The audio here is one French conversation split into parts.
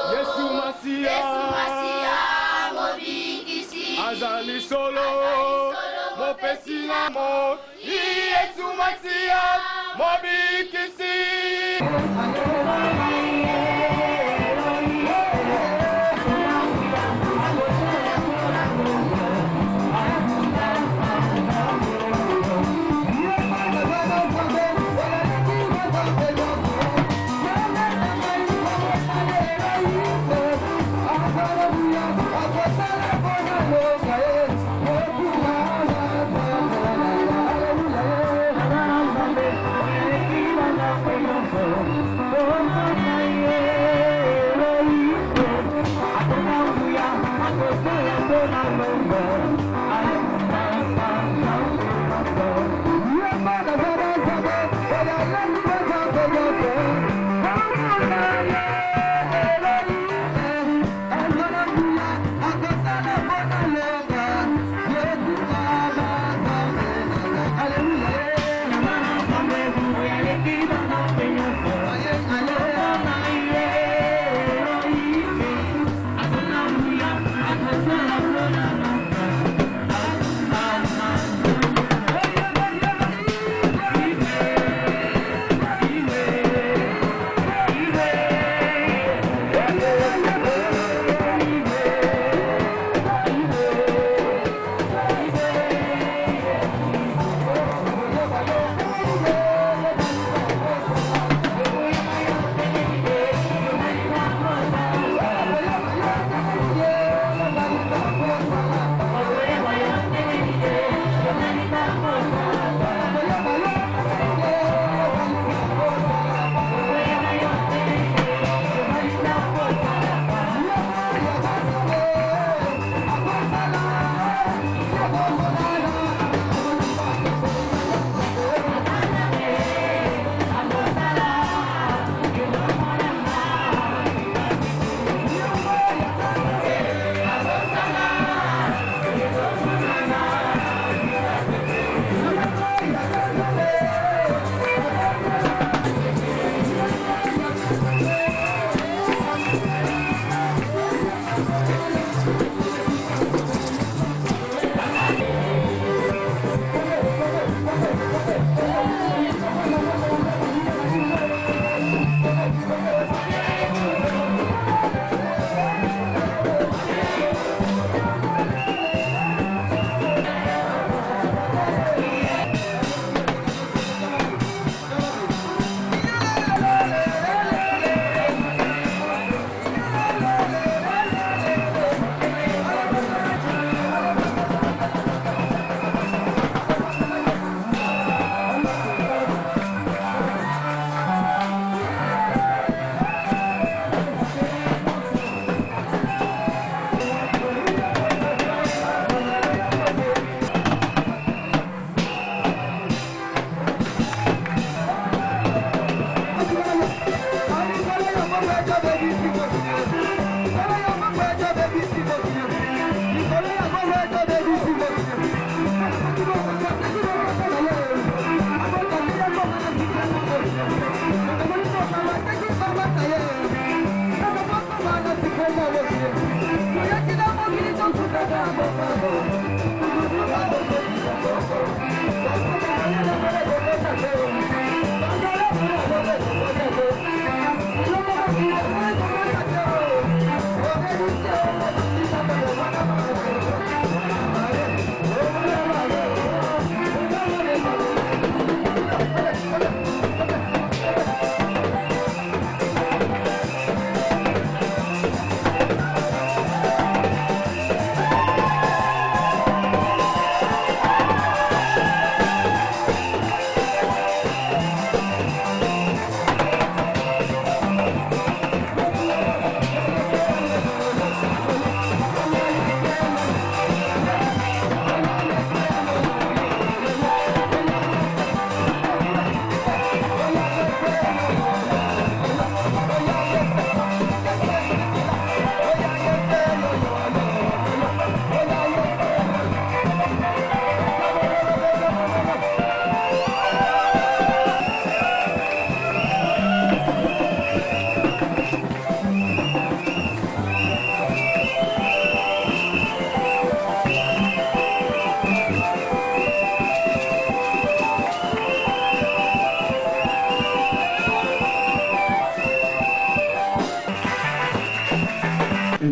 Yesu Masia, Azali solo, Mopesi amo, Yesu Masia, Mobikisi.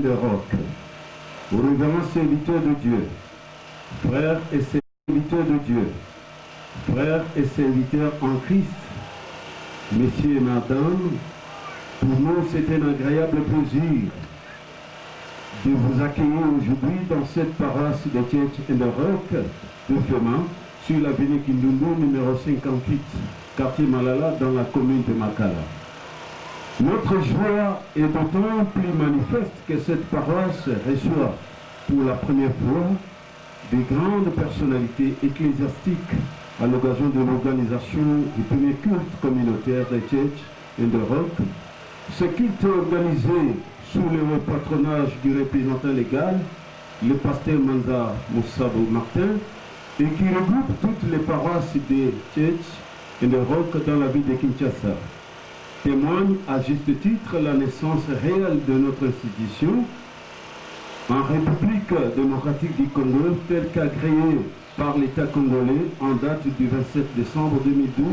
d'Europe, aux révérends serviteurs de Dieu, frères et serviteurs de Dieu, frères et serviteurs en Christ, messieurs et mesdames, pour nous c'est un agréable plaisir de vous accueillir aujourd'hui dans cette paroisse de Church in the Rock de Fema, sur l'avenue Kindundu numéro 58, quartier Malala, dans la commune de Makala. Notre joie est d'autant plus manifeste que cette paroisse reçoit pour la première fois des grandes personnalités ecclésiastiques à l'occasion de l'organisation du premier culte communautaire de Church in the Rock. Ce culte est organisé sous le patronage du représentant légal, le pasteur Manza Moussabou Martin, et qui regroupe toutes les paroisses de Church in the Rock dans la ville de Kinshasa. Témoigne à juste titre la naissance réelle de notre institution en République démocratique du Congo, telle qu'agréée par l'État congolais en date du 27 décembre 2012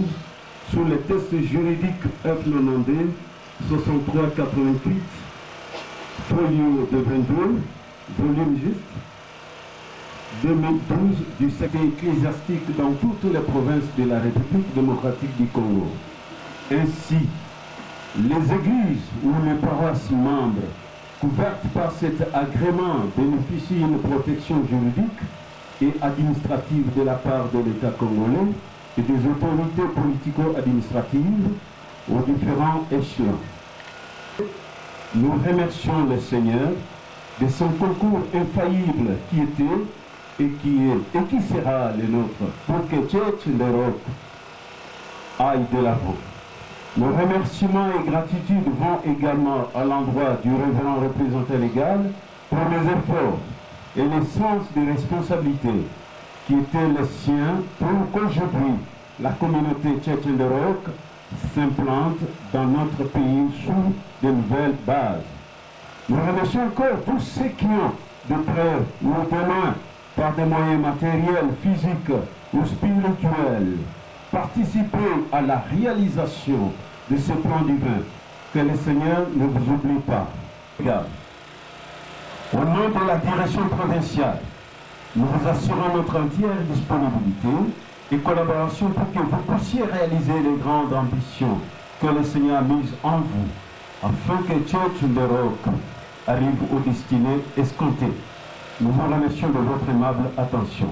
sous les tests juridiques F90 6388, folio de 22, volume juste, 2012 du secret ecclésiastique dans toutes les provinces de la République démocratique du Congo. Ainsi, les églises ou les paroisses membres couvertes par cet agrément bénéficient d'une protection juridique et administrative de la part de l'État congolais et des autorités politico-administratives aux différents échelons. Nous remercions le Seigneur de son concours infaillible qui était et qui est et qui sera le nôtre pour que Church in the Rock aille de l'avant. Nos remerciements et gratitude vont également à l'endroit du révérend représentant légal pour les efforts et le sens de responsabilité qui étaient les siens pour qu'aujourd'hui la communauté Church in the Rock s'implante dans notre pays sous de nouvelles bases. Nous remercions encore tous ceux qui ont, de près ou de loin, par des moyens matériels, physiques ou spirituels, participé à la réalisation de ce plan divin. Que le Seigneur ne vous oublie pas. Regarde. Au nom de la direction provinciale, nous vous assurons notre entière disponibilité et collaboration pour que vous puissiez réaliser les grandes ambitions que le Seigneur a mises en vous, afin que Church in the Rock arrive aux destinées escomptées. Nous vous remercions de votre aimable attention.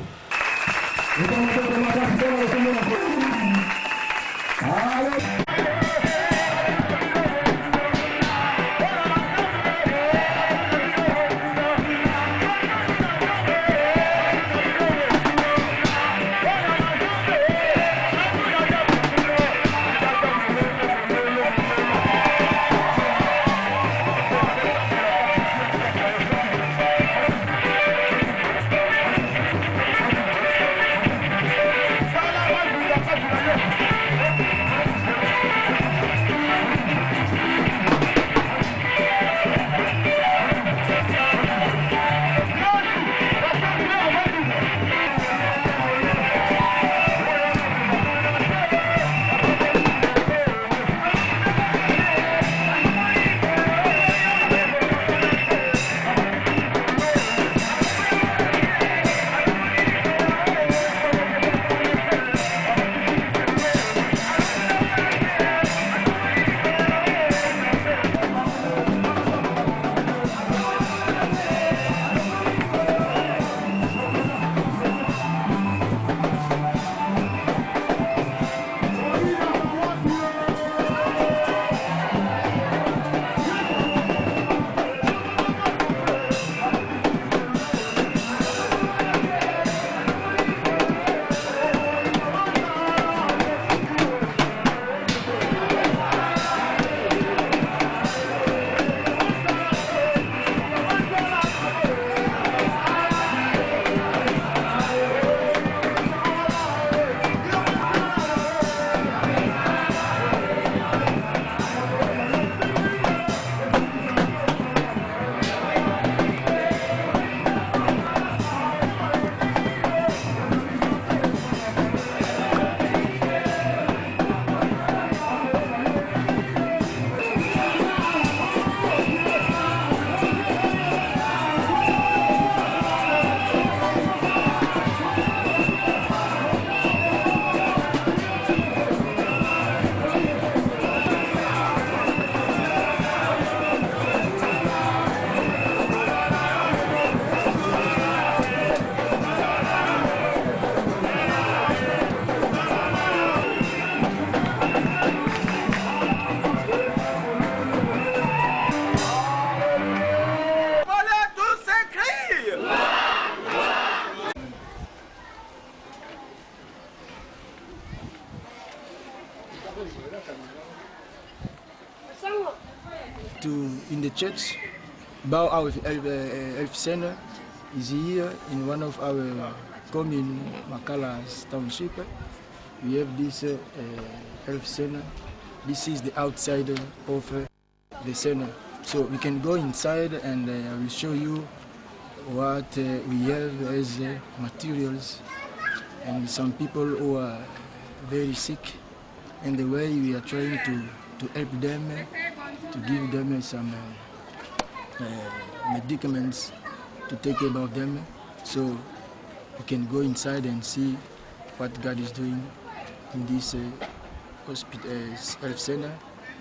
in the church. Bouw Oude Elf Center is here in one of our commune, Makalas Township. We have this Elf Center. This is the outside of the center. So we can go inside and I will show you what we have as materials and some people who are very sick, and the way we are trying to help them, to give them some medicaments to take about them. So you can go inside and see what God is doing in this hospital health center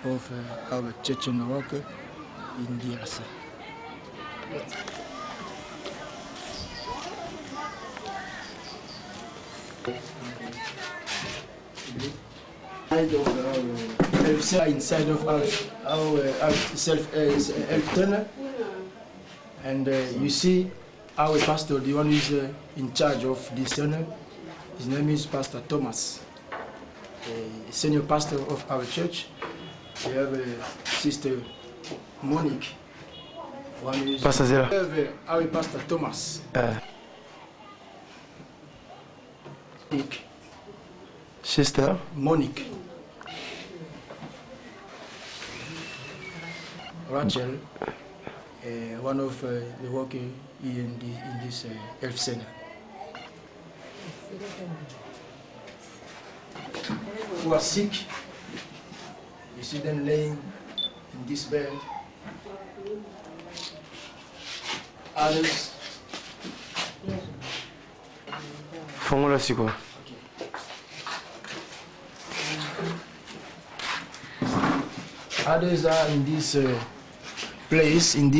of our church in Morocco in DRC. Inside of our self-help tunnel, and you see our pastor, the one who is in charge of this tunnel. His name is Pastor Thomas, a senior pastor of our church. We have Sister Monique. Pastor Zera. We have our Pastor Thomas. Sister Monique. Rachel, one of the workers in this health center. Who are sick, you see them laying in this bed. Others. Fongolo siko. Others are in this place, in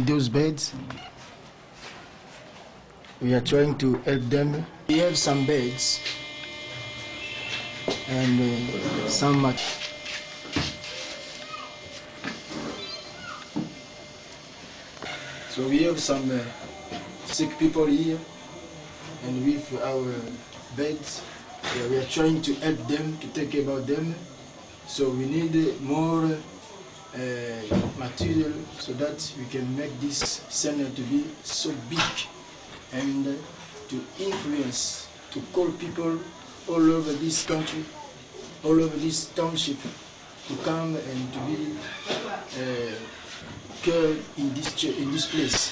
those beds. We are trying to help them. We have some beds and some mat. So we have some sick people here, and with our beds, we are trying to help them, to take care about them. So we need more material so that we can make this center to be so big and to influence, to call people all over this country, all over this township, to come and to be cared in this place.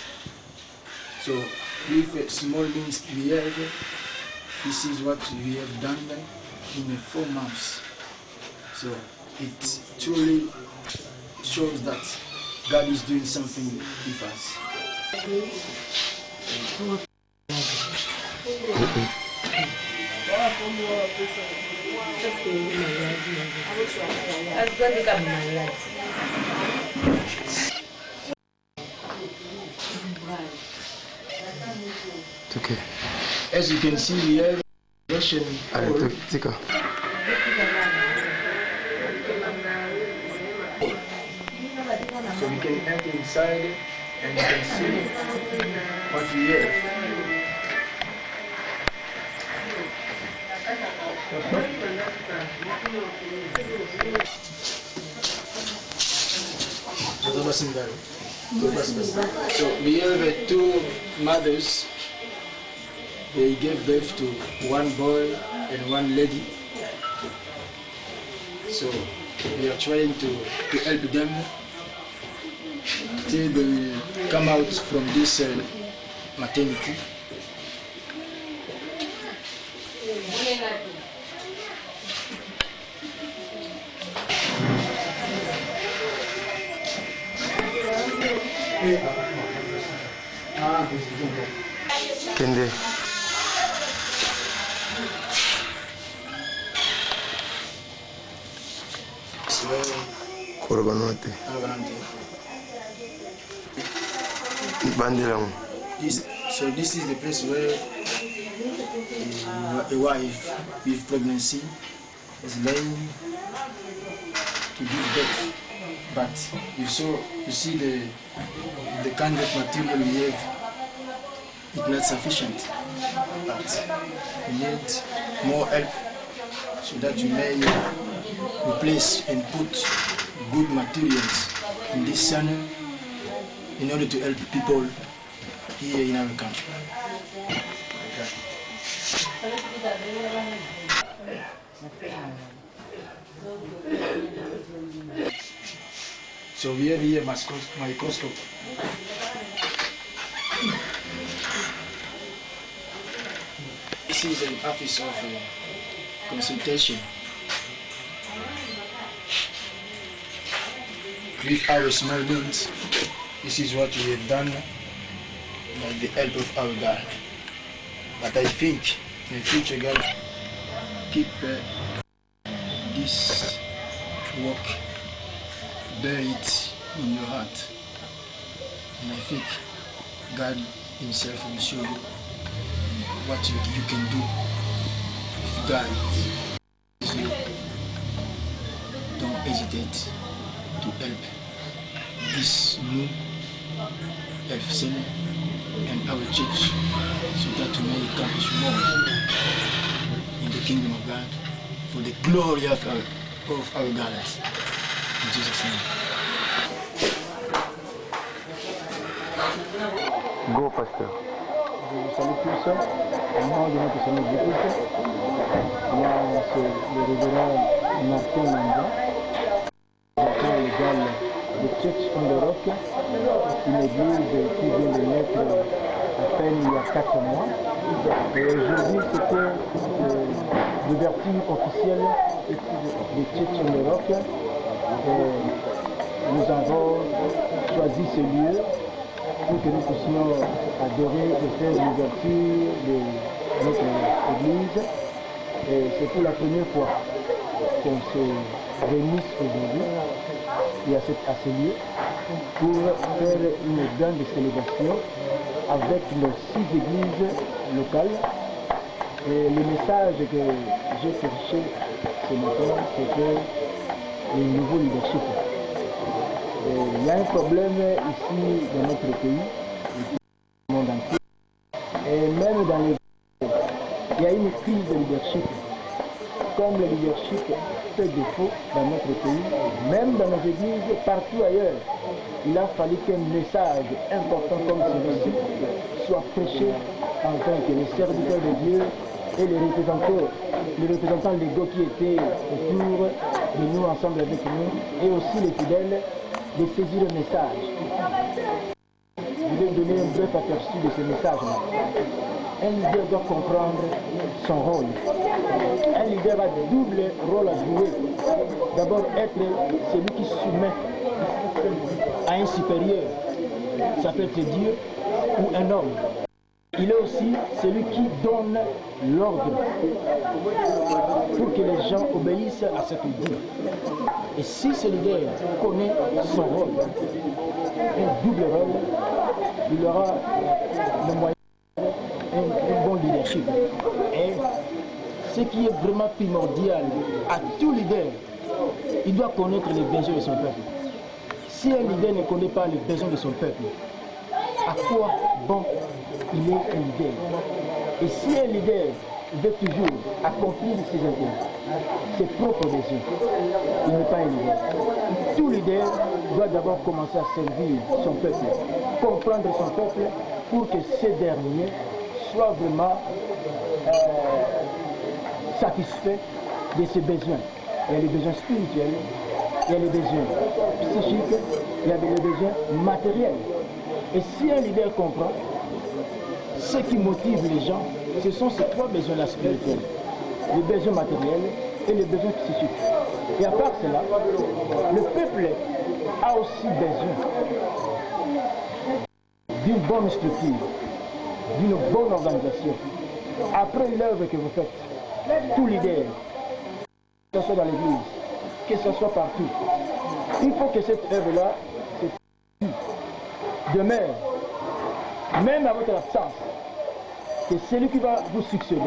So with small means we have, this is what we have done in 4 months. So it truly shows that God is doing something with us. Okay. As you can see, we have Russian oil. Tika. So we can enter inside and you can see what we have. So we have 2 mothers. They gave birth to 1 boy and 1 lady. So we are trying to help them till they will come out from this maternity. Kende. Koroganote. Bandilang. So this is the place where a wife with pregnancy is laying to give birth. But you see the kind of material we have, it's not sufficient. But we need more help so that we may replace and put good materials in this center in order to help people here in our country. So we have here microscope. This is an office of consultation. With our small means, this is what we have done with the help of our God. But I think in the future, God, keep this work buried in your heart. And I think God Himself will show you what you can do if God is you. Don't hesitate to help this new help center and our church so that we may accomplish more in the kingdom of God for the glory of our God. In Jesus' name. Go, pasteur. Je vous salue tous au nom de notre Seigneur Jésus-Christ. Moi, c'est le révérend Martin Manda, directeur légal de Church on the Rock, une église qui vient de naître à peine il y a 4 mois. Et aujourd'hui, c'était l'ouverture officielle de Church on the Rock. Et nous avons choisi ce lieu pour que nous puissions adorer et faire l'ouverture de notre église. Et c'est pour la première fois qu'on se réunit aujourd'hui et à ce lieu pour faire une grande célébration avec nos 6 églises locales. Et le message que j'ai cherché ce matin, c'était le nouveau leadership. Il y a un problème ici dans notre pays, dans le monde entier, et même dans les pays, il y a une crise de leadership. Comme le leadership fait défaut dans notre pays, même dans nos églises, partout ailleurs, il a fallu qu'un message important comme celui-ci soit prêché afin que les serviteurs de Dieu et les représentants légaux qui étaient autour de nous, ensemble avec nous, et aussi les fidèles, de saisir le message. Je vais donner un bref aperçu de ce message-là. Un leader doit comprendre son rôle. Un leader a double rôle à jouer. D'abord, être celui qui soumet à un supérieur. Ça peut être Dieu ou un homme. Il est aussi celui qui donne l'ordre pour que les gens obéissent à ce qu'il dit. Et si ce leader connaît son rôle, un double rôle, il aura le moyen d'un bon leadership. Et ce qui est vraiment primordial à tout leader, il doit connaître les besoins de son peuple. Si un leader ne connaît pas les besoins de son peuple, à quoi bon il est un leader? Et si un leader veut toujours accomplir ses intérêts, ses propres besoins, il n'est pas un leader. Tout leader doit d'abord commencer à servir son peuple, comprendre son peuple pour que ces derniers soient vraiment satisfaits de ses besoins. Il y a les besoins spirituels, il y a les besoins psychiques, il y a les besoins matériels. Et si un leader comprend, ce qui motive les gens, ce sont ces 3 besoins-là spirituels, les besoins matériels et les besoins psychiques. Et à part cela, le peuple a aussi besoin d'une bonne structure, d'une bonne organisation. Après l'œuvre que vous faites, tout leader, que ce soit dans l'église, que ce soit partout, il faut que cette œuvre-là demeure, même à votre absence, que celui qui va vous succéder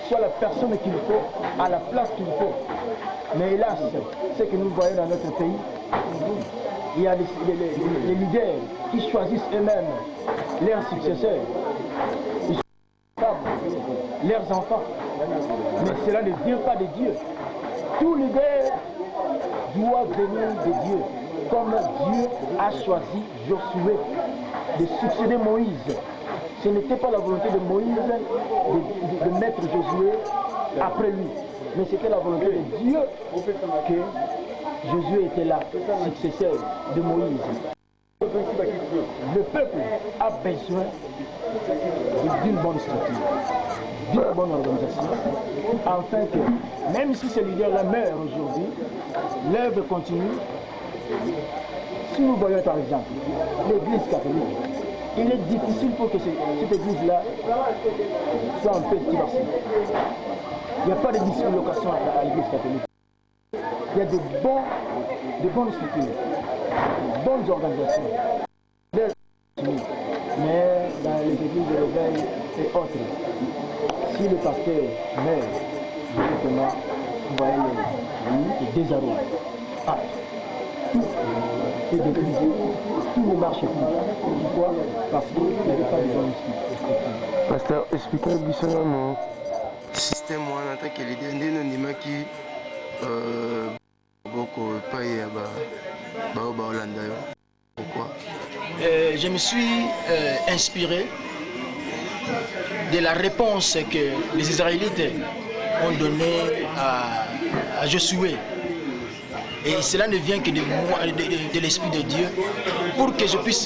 soit la personne qu'il faut, à la place qu'il faut. Mais hélas, ce que nous voyons dans notre pays, il y a les leaders qui choisissent eux-mêmes leurs successeurs, leurs enfants. Mais cela ne vient pas de Dieu. Tout leader doit venir de Dieu. Comme Dieu a choisi Josué de succéder Moïse. Ce n'était pas la volonté de Moïse de mettre Josué après lui. Mais c'était la volonté de Dieu que Josué était là, successeur de Moïse. Le peuple a besoin d'une bonne structure, d'une bonne organisation, afin que, même si ce leader-là meurt aujourd'hui, l'œuvre continue. Si nous voyons par exemple l'Église catholique, il est difficile pour que cette Église-là soit un peu diversie. Il n'y a pas de dislocation à l'Église catholique. Il y a de bonnes structures, de bonnes organisations. Mais dans les églises de réveil et autres, si le pasteur meurt, directement, vous voyez le désarroi. Ah, tout est détruit, tout ne marche plus. Pourquoi? Parce qu'il n'y avait pas de bonne structure. Pasteur, expliquez-moi mon système en tant que leader. Pourquoi? Je me suis inspiré de la réponse que les Israélites ont donnée à Josué. Et cela ne vient que de moi, de l'Esprit de Dieu, pour que je puisse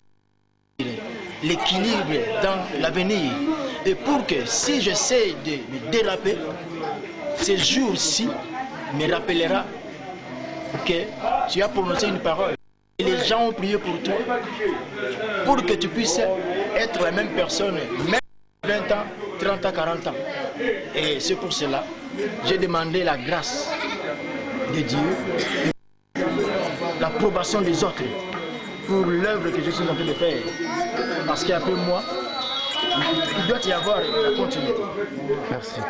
l'équilibre dans l'avenir. Et pour que si j'essaie de me déraper, ce jour-ci me rappellera que tu as prononcé une parole. Et les gens ont prié pour toi, pour que tu puisses être la même personne, même 20 ans, 30 ans, 40 ans. Et c'est pour cela que j'ai demandé la grâce de Dieu, l'approbation des autres pour l'œuvre que je suis en train de faire. Parce qu'après moi, il doit y avoir la continuité. Merci.